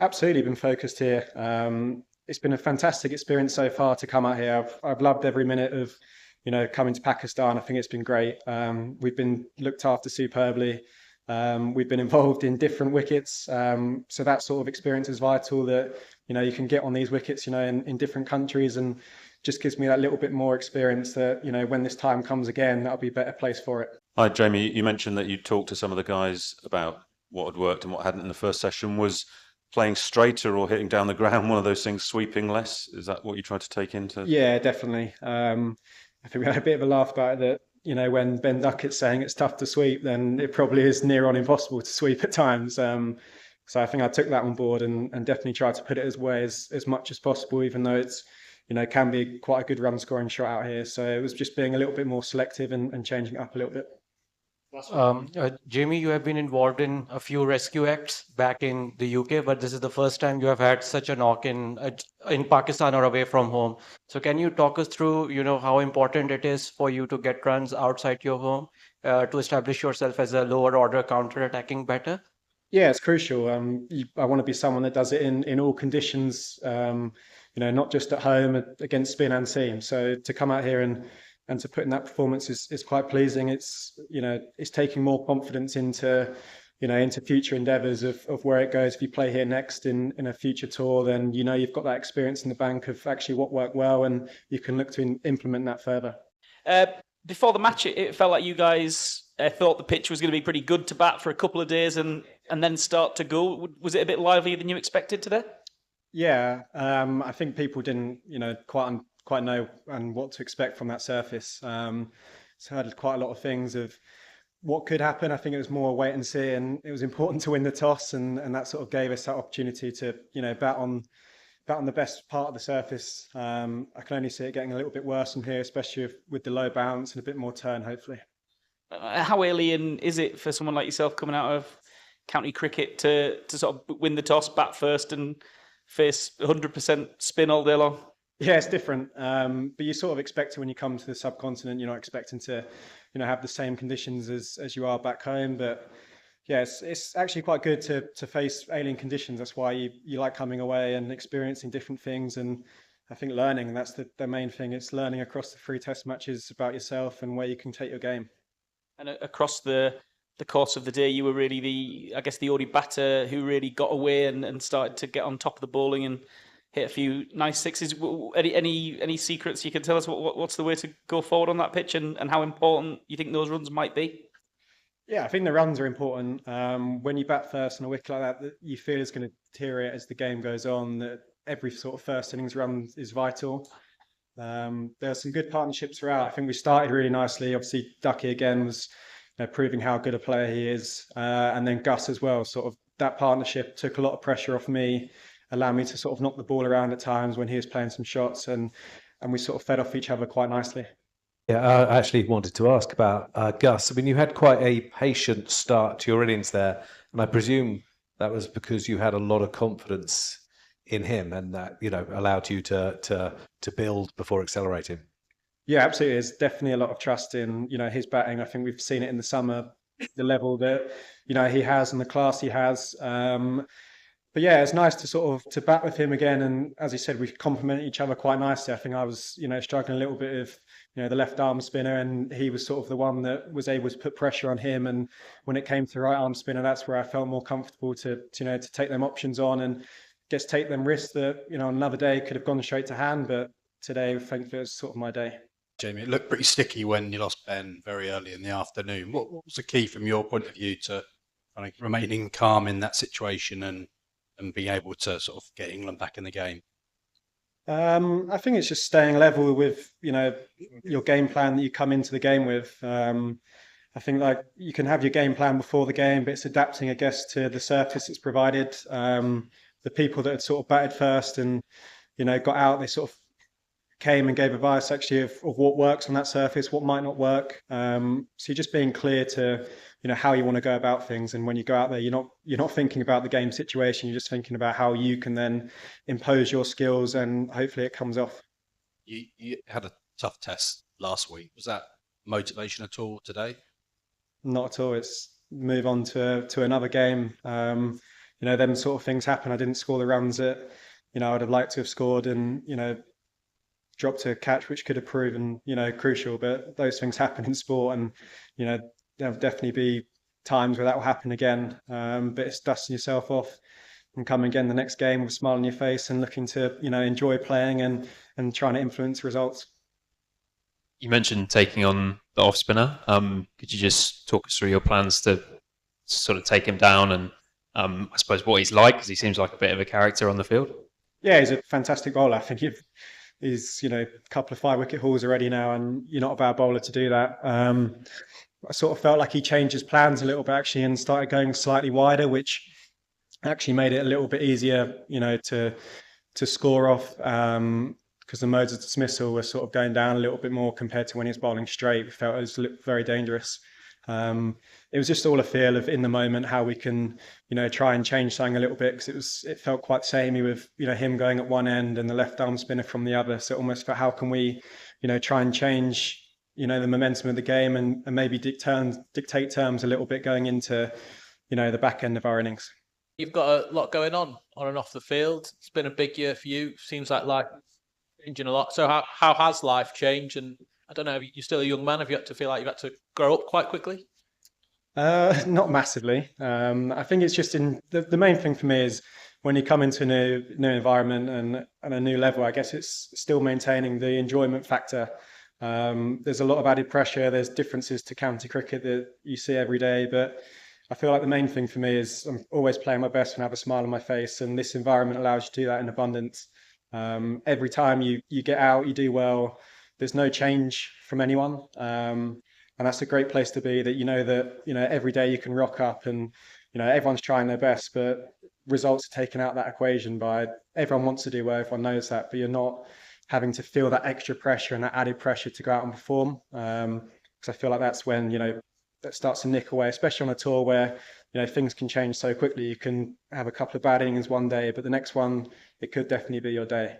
Absolutely been focused here. It's been a fantastic experience so far to come out here. I've loved every minute of, coming to Pakistan. I think it's been great. We've been looked after superbly. We've been involved in different wickets. So that sort of experience is vital that, you can get on these wickets, in different countries, and just gives me that little bit more experience that, when this time comes again, that'll be a better place for it. Hi, Jamie. You mentioned that you talked to some of the guys about what had worked and what hadn't in the first session. Was playing straighter or hitting down the ground one of those things, sweeping less? Is that what you tried to take into? Yeah, definitely. I think we had a bit of a laugh about it that, when Ben Duckett's saying it's tough to sweep, then it probably is near on impossible to sweep at times. So I think I took that on board and definitely tried to put it as much as possible, even though it's, can be quite a good run scoring shot out here. So it was just being a little bit more selective and changing it up a little bit. Jamie, you have been involved in a few rescue acts back in the UK, but this is the first time you have had such a knock in Pakistan or away from home. So can you talk us through, how important it is for you to get runs outside your home to establish yourself as a lower order counter-attacking batter? Yeah, it's crucial. I want to be someone that does it in all conditions, not just at home against spin and seam. So to come out here and to put in that performance is quite pleasing. It's taking more confidence into future endeavours of where it goes. If you play here next in a future tour, then you've got that experience in the bank of actually what worked well, and you can look to implement that further. Before the match, it felt like you guys thought the pitch was going to be pretty good to bat for a couple of days and then start to go. Was it a bit livelier than you expected today? Yeah, I think people didn't, quite know and what to expect from that surface. So I had quite a lot of things of what could happen. I think it was more wait and see, and it was important to win the toss, and that sort of gave us that opportunity to, bat on the best part of the surface. I can only see it getting a little bit worse from here, especially with the low bounce and a bit more turn, hopefully. How alien is it for someone like yourself coming out of county cricket to sort of win the toss, bat first, and face 100% spin all day long? Yeah, it's different, but you sort of expect it when you come to the subcontinent. You're not expecting to, have the same conditions as you are back home. But yeah, it's actually quite good to face alien conditions. That's why you like coming away and experiencing different things. And I think learning, that's the main thing. It's learning across the 3 test matches about yourself and where you can take your game. And across the course of the day, you were really the only batter who really got away and started to get on top of the bowling and hit a few nice sixes. Any secrets you can tell us? What's the way to go forward on that pitch, and how important you think those runs might be? Yeah, I think the runs are important. When you bat first on a wicket like that you feel is going to deteriorate as the game goes on. That every sort of first innings run is vital. There are some good partnerships throughout. I think we started really nicely. Obviously, Ducky again was proving how good a player he is, and then Gus as well. Sort of that partnership took a lot of pressure off me, allowed me to sort of knock the ball around at times when he was playing some shots, and we sort of fed off each other quite nicely. Yeah, I actually wanted to ask about Gus. I mean, you had quite a patient start to your innings there, and I presume that was because you had a lot of confidence in him, and that allowed you to build before accelerating. Yeah, absolutely. There's definitely a lot of trust in his batting. I think we've seen it in the summer, the level that he has and the class he has. But yeah, it's nice to sort of to bat with him again, and as he said, we complement each other quite nicely. I think I was struggling a little bit with the left arm spinner, and he was sort of the one that was able to put pressure on him. And when it came to the right arm spinner, that's where I felt more comfortable to take them options on and just take them risks that on another day could have gone straight to hand, but today I think it was sort of my day. Jamie, it looked pretty sticky when you lost Ben very early in the afternoon. What was the key from your point of view to kind of remaining calm in that situation and being able to sort of get England back in the game? I think it's just staying level with your game plan that you come into the game with. I think like you can have your game plan before the game, but it's adapting, I guess, to the surface it's provided. The people that had sort of batted first and got out, they sort of came and gave advice actually of what works on that surface, what might not work. So you're just being clear to how you want to go about things, and when you go out there, you're not thinking about the game situation. You're just thinking about how you can then impose your skills, and hopefully it comes off. You had a tough test last week. Was that motivation at all today? Not at all. It's move on to another game. them sort of things happen. I didn't score the runs that, I would have liked to have scored, and, dropped a catch which could have proven, crucial. But those things happen in sport, and, there'll definitely be times where that will happen again. But it's dusting yourself off and coming again the next game with a smile on your face and looking to, enjoy playing and trying to influence results. You mentioned taking on the off spinner. Could you just talk us through your plans to sort of take him down, and I suppose what he's like, because he seems like a bit of a character on the field? Yeah, he's a fantastic bowler. I think he's a couple of 5-wicket hauls already now, and you're not a bad bowler to do that. I sort of felt like he changed his plans a little bit actually and started going slightly wider, which actually made it a little bit easier, to score off, because the modes of dismissal were sort of going down a little bit more compared to when he was bowling straight. We felt it was very dangerous. It was just all a feel of in the moment how we can, try and change something a little bit, because it felt quite samey with, him going at one end and the left arm spinner from the other. So almost for how can we, try and change, the momentum of the game and maybe dictate terms a little bit going into, the back end of our innings. You've got a lot going on and off the field. It's been a big year for you. Seems like life changing a lot. So how has life changed? And I don't know, you're still a young man. Have you had to feel like you've had to grow up quite quickly? Not massively. I think it's just the main thing for me is when you come into a new environment and a new level, I guess it's still maintaining the enjoyment factor. There's a lot of added pressure. There's differences to county cricket that you see every day, but I feel like the main thing for me is I'm always playing my best and have a smile on my face, and this environment allows you to do that in abundance. Every time you get out, you do well. There's no change from anyone, and that's a great place to be. That every day you can rock up, and everyone's trying their best, but results are taken out of that equation by everyone wants to do well. Everyone knows that, but you're not having to feel that extra pressure and that added pressure to go out and perform. Because I feel like that's when that starts to nick away, especially on a tour where things can change so quickly. You can have a couple of bad innings one day, but the next one it could definitely be your day.